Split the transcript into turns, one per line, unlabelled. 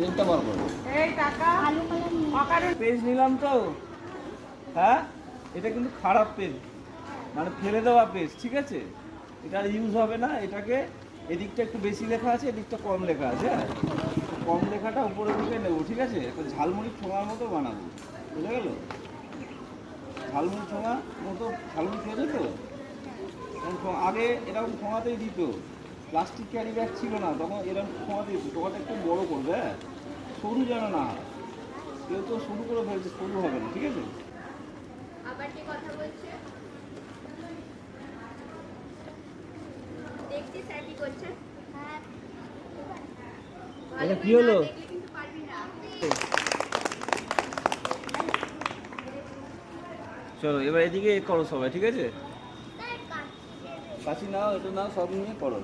পেনটা বার করো।
এই টাকা অকারণ
পেজ নিলাম তো, হ্যাঁ এটা কিন্তু খারাপ পেজ, মানে ফেলে দেওয়া পেজ, ঠিক আছে? এটা ইউজ হবে না। এটাকে এদিকটা একটু বেশি লেখা আছে, এদিকটা কম লেখা আছে, হ্যাঁ কম লেখাটা উপরে দিকে নেবো, ঠিক আছে? একটা ঝালমুড়ি ঠোঙার মতো বানাবো, বুঝে গেল? ঝালমুড়ি ঠোঙা মতো, ঝালমুড়ি খেয়েছো তো? আগে এরকম ঠোঙাতেই দিত, প্লাস্টিক ক্যারি ব্যাগ ছিল না তখন, এরকম ঠোঙাতেই দিত। ঠোঙাটা একটু বড় করবে, হ্যাঁ সরু যেন না হয়। কেউ তো শুরু করে ফেলছে, সরু হবে না, ঠিক আছে?
আবার কি কথা বলছে দেখছি স্যার কি করছে।
এটা কি হলো?
দেখলে কিন্তু পারবি না।
চলো এবার এদিকে করো সবাই, ঠিক আছে? কাশি নাও, এটা নাও, সব নিয়ে করো।